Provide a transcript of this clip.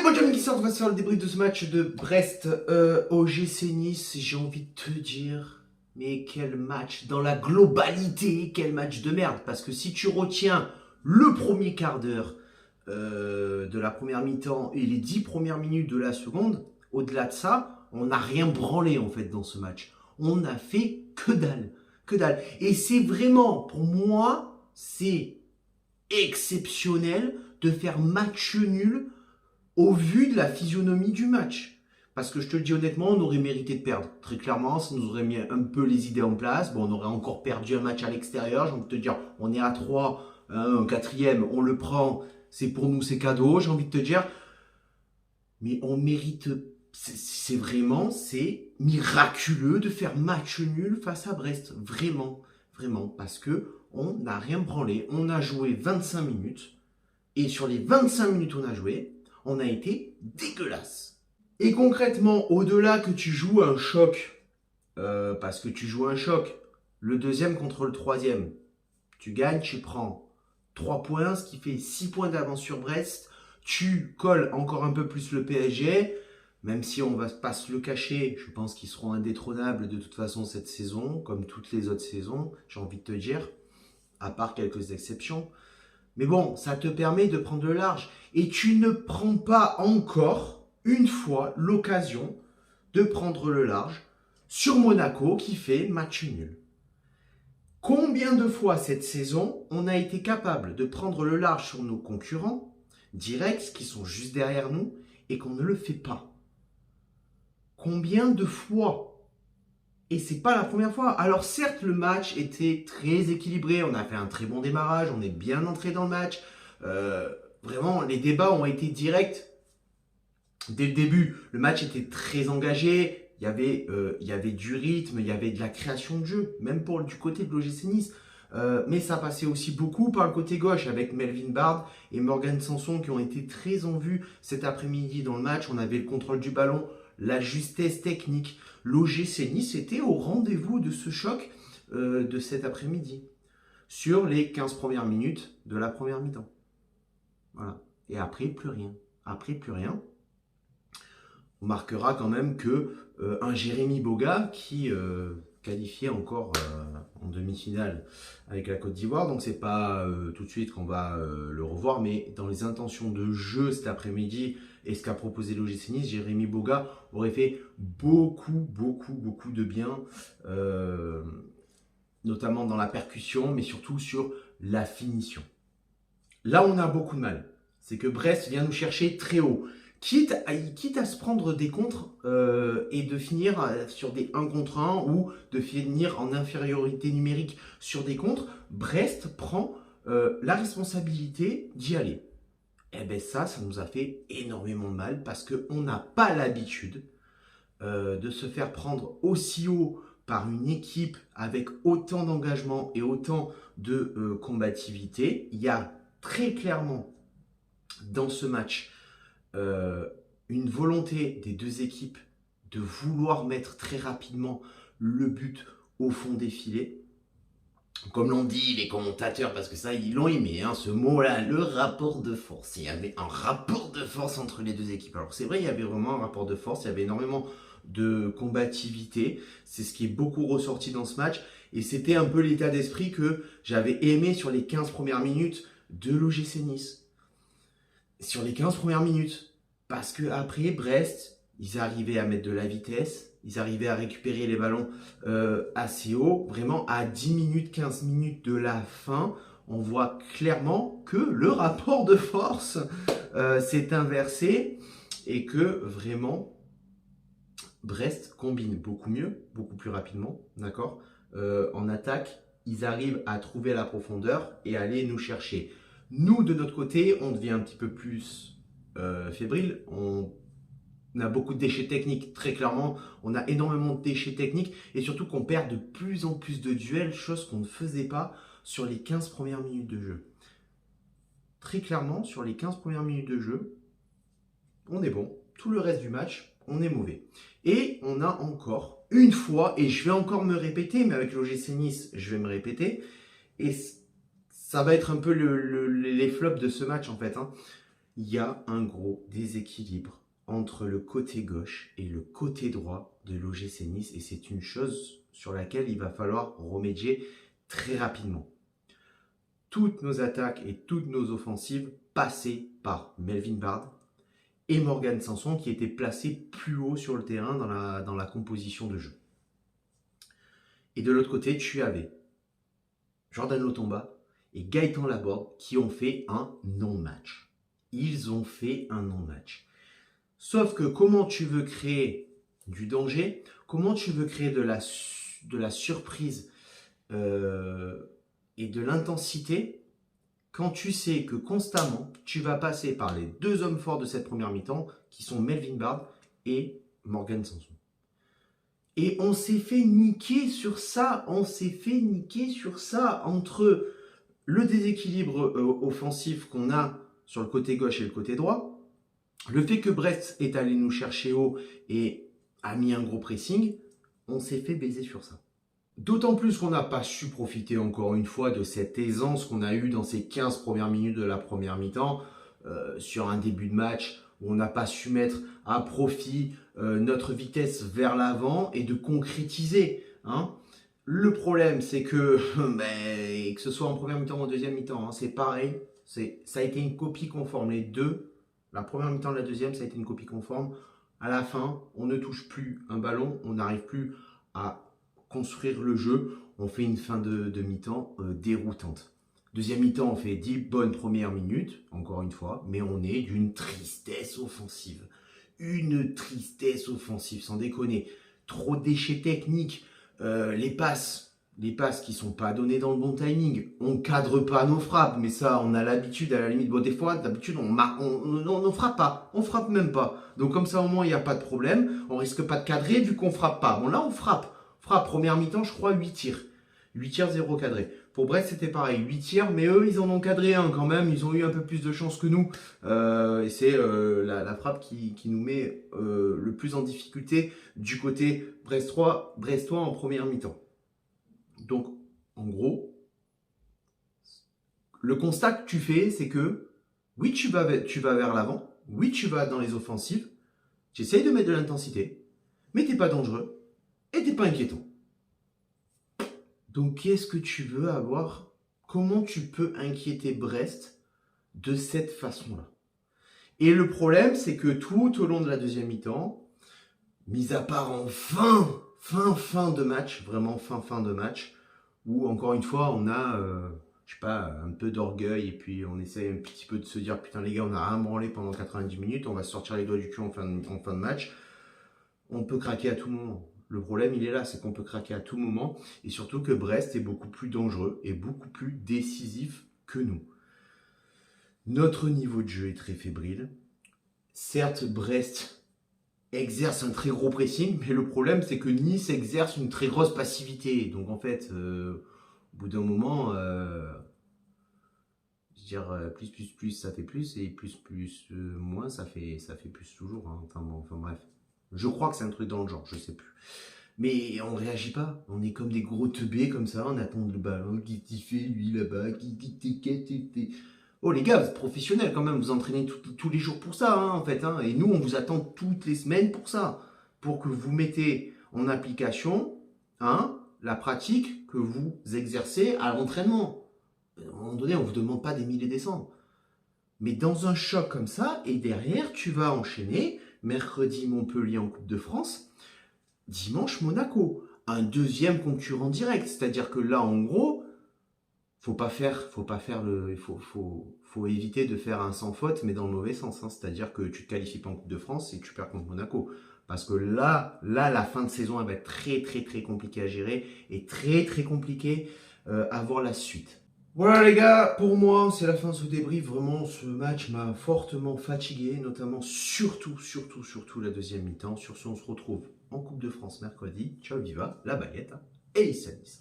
Moi, Jamie qui sort, on va se faire le débrief de ce match de Brest OGC Nice. J'ai envie de te dire, mais quel match dans la globalité, quel match de merde. Parce que si tu retiens le premier quart d'heure de la première mi-temps et les 10 premières minutes de la seconde, au-delà de ça, on n'a rien branlé en fait dans ce match. On n'a fait que dalle, que dalle. Et c'est vraiment, pour moi, c'est exceptionnel de faire match nul au vu de la physionomie du match. Parce que je te le dis honnêtement, on aurait mérité de perdre. Très clairement, ça nous aurait mis un peu les idées en place. Bon, on aurait encore perdu un match à l'extérieur. J'ai envie de te dire, on est à 3, un quatrième, on le prend. C'est pour nous, c'est cadeau, j'ai envie de te dire. Mais on mérite, c'est vraiment, c'est miraculeux de faire match nul face à Brest. Vraiment, vraiment. Parce que on n'a rien branlé. On a joué 25 minutes. Et sur les 25 minutes qu'on a joué, on a été dégueulasse. Et concrètement, au-delà que tu joues un choc, parce que tu joues un choc, le deuxième contre le troisième, tu gagnes, tu prends 3 points, ce qui fait 6 points d'avance sur Brest, tu colles encore un peu plus le PSG, même si on va pas se le cacher, je pense qu'ils seront indétrônables de toute façon cette saison, comme toutes les autres saisons, j'ai envie de te dire, à part quelques exceptions. Mais bon, ça te permet de prendre le large. Et tu ne prends pas encore, une fois, l'occasion de prendre le large sur Monaco qui fait match nul. Combien de fois cette saison, on a été capable de prendre le large sur nos concurrents directs qui sont juste derrière nous et qu'on ne le fait pas? Combien de fois? Et c'est pas la première fois. Alors certes, le match était très équilibré. On a fait un très bon démarrage. On est bien entré dans le match. Vraiment, les débats ont été directs dès le début. Le match était très engagé. Il y avait du rythme, il y avait de la création de jeu, même pour du côté de l'OGC Nice. Mais ça passait aussi beaucoup par le côté gauche avec Melvin Bard et Morgan Sanson qui ont été très en vue cet après-midi dans le match. On avait le contrôle du ballon, la justesse technique. L'OGC Nice était au rendez-vous de ce choc de cet après-midi sur les 15 premières minutes de la première mi-temps. Voilà. Et après, plus rien. Après, plus rien. On marquera quand même que un Jérémy Boga qui qualifié encore en demi-finale avec la Côte d'Ivoire. Donc c'est pas tout de suite qu'on va le revoir, mais dans les intentions de jeu cet après-midi et ce qu'a proposé l'OGC Nice, Jérémy Boga aurait fait beaucoup de bien, notamment dans la percussion, mais surtout sur la finition. Là, on a beaucoup de mal. C'est que Brest vient nous chercher très haut. Quitte à se prendre des contres et de finir sur des 1 contre 1 ou de finir en infériorité numérique sur des contres, Brest prend la responsabilité d'y aller. Et bien ça nous a fait énormément de mal parce qu'on n'a pas l'habitude de se faire prendre aussi haut par une équipe avec autant d'engagement et autant de combativité. Il y a très clairement dans ce match une volonté des deux équipes de vouloir mettre très rapidement le but au fond des filets. Comme l'ont dit les commentateurs, parce que ça, ils l'ont aimé, hein, ce mot-là, le rapport de force. Il y avait un rapport de force entre les deux équipes. Alors c'est vrai, il y avait vraiment un rapport de force, il y avait énormément de combativité. C'est ce qui est beaucoup ressorti dans ce match. Et c'était un peu l'état d'esprit que j'avais aimé sur les 15 premières minutes de l'OGC Nice. Sur les 15 premières minutes. Parce que après Brest, ils arrivaient à mettre de la vitesse, ils arrivaient à récupérer les ballons assez haut. Vraiment, à 10 minutes, 15 minutes de la fin, on voit clairement que le rapport de force s'est inversé et que vraiment, Brest combine beaucoup mieux, beaucoup plus rapidement, d'accord. En attaque, ils arrivent à trouver la profondeur et aller nous chercher. Nous, de notre côté, on devient un petit peu plus fébrile. On a beaucoup de déchets techniques, très clairement. On a énormément de déchets techniques et surtout qu'on perd de plus en plus de duels, chose qu'on ne faisait pas sur les 15 premières minutes de jeu. Très clairement, sur les 15 premières minutes de jeu, on est bon. Tout le reste du match, on est mauvais. Et on a encore une fois, et je vais encore me répéter, mais avec l'OGC Nice, je vais me répéter, et ça va être un peu les flops de ce match en fait. Hein. il y a un gros déséquilibre entre le côté gauche et le côté droit de l'OGC Nice et c'est une chose sur laquelle il va falloir remédier très rapidement. Toutes nos attaques et toutes nos offensives passaient par Melvin Bard et Morgan Sanson qui étaient placés plus haut sur le terrain dans la composition de jeu. Et de l'autre côté, tu avais Jordan Lotomba et Gaëtan Laborde qui ont fait un non-match. Ils ont fait un non-match. Sauf que comment tu veux créer du danger, comment tu veux créer de la surprise et de l'intensité quand tu sais que constamment, tu vas passer par les deux hommes forts de cette première mi-temps qui sont Melvin Bard et Morgan Sanson. Et on s'est fait niquer sur ça, entre le déséquilibre offensif qu'on a sur le côté gauche et le côté droit, le fait que Brest est allé nous chercher haut et a mis un gros pressing, on s'est fait baiser sur ça. D'autant plus qu'on n'a pas su profiter encore une fois de cette aisance qu'on a eue dans ces 15 premières minutes de la première mi-temps, sur un début de match où on n'a pas su mettre à profit notre vitesse vers l'avant et de concrétiser. Hein. Le problème, c'est que, que ce soit en première mi-temps ou en deuxième mi-temps, c'est pareil. Ça a été une copie conforme. Les deux, la première mi-temps et la deuxième, ça a été une copie conforme. À la fin, on ne touche plus un ballon, on n'arrive plus à construire le jeu. On fait une fin de mi-temps déroutante. Deuxième mi-temps, on fait 10 bonnes premières minutes, encore une fois, mais on est d'une tristesse offensive. Une tristesse offensive, sans déconner. Trop de déchets techniques, les passes qui sont pas données dans le bon timing. On cadre pas nos frappes, mais ça, on a l'habitude à la limite. Bon, des fois, d'habitude, on frappe pas, on frappe même pas. Donc comme ça, au moins, il n'y a pas de problème. On risque pas de cadrer vu qu'on frappe pas. Bon, là, on frappe. Première mi-temps, je crois, 8 tirs. 8 tirs, 0 cadré. Pour Brest, c'était pareil. 8 tirs, mais eux, ils en ont cadré un quand même. Ils ont eu un peu plus de chance que nous. Et c'est la frappe qui nous met le plus en difficulté du côté brestois en première mi-temps. Donc, en gros, le constat que tu fais, c'est que oui, tu vas vers l'avant. Oui, tu vas dans les offensives. Tu essayes de mettre de l'intensité. Mais tu n'es pas dangereux. Et tu n'es pas inquiétant. Donc, qu'est-ce que tu veux avoir? Comment tu peux inquiéter Brest de cette façon-là? Et le problème, c'est que tout au long de la deuxième mi-temps, mis à part en fin de match, vraiment fin de match, où encore une fois, on a, je sais pas, un peu d'orgueil et puis on essaie un petit peu de se dire, putain les gars, on a rien branlé pendant 90 minutes, on va se sortir les doigts du cul en fin de match. On peut craquer à tout moment. Le problème, il est là, c'est qu'on peut craquer à tout moment et surtout que Brest est beaucoup plus dangereux et beaucoup plus décisif que nous. Notre niveau de jeu est très fébrile. Certes, Brest exerce un très gros pressing, mais le problème, c'est que Nice exerce une très grosse passivité. Donc en fait, au bout d'un moment, je veux dire, plus, ça fait plus et plus, moins, ça fait plus toujours. Hein. Enfin bref. Je crois que c'est un truc dans le genre, je sais plus. Mais on réagit pas. On est comme des gros teubés comme ça, on attend le ballon, qui fait lui là-bas, qui. Oh les gars, vous êtes professionnels quand même, vous entraînez tous les jours pour ça, hein, en fait. Hein. Et nous, on vous attend toutes les semaines pour ça. Pour que vous mettez en application la pratique que vous exercez à l'entraînement. À un moment donné, on ne vous demande pas des milliers des cents. Mais dans un choc comme ça, et derrière, tu vas enchaîner mercredi Montpellier en Coupe de France, dimanche Monaco, un deuxième concurrent direct. C'est-à-dire que là, en gros, faut éviter de faire un sans faute, mais dans le mauvais sens. Hein. C'est-à-dire que tu te qualifies pas en Coupe de France et tu perds contre Monaco. Parce que là, la fin de saison, elle va être très, très, très compliquée à gérer et très, très compliquée à voir la suite. Voilà les gars, pour moi, c'est la fin de ce débrief. Vraiment, ce match m'a fortement fatigué, notamment surtout la deuxième mi-temps. Sur ce, on se retrouve en Coupe de France mercredi. Ciao, viva, la baguette et les Nice.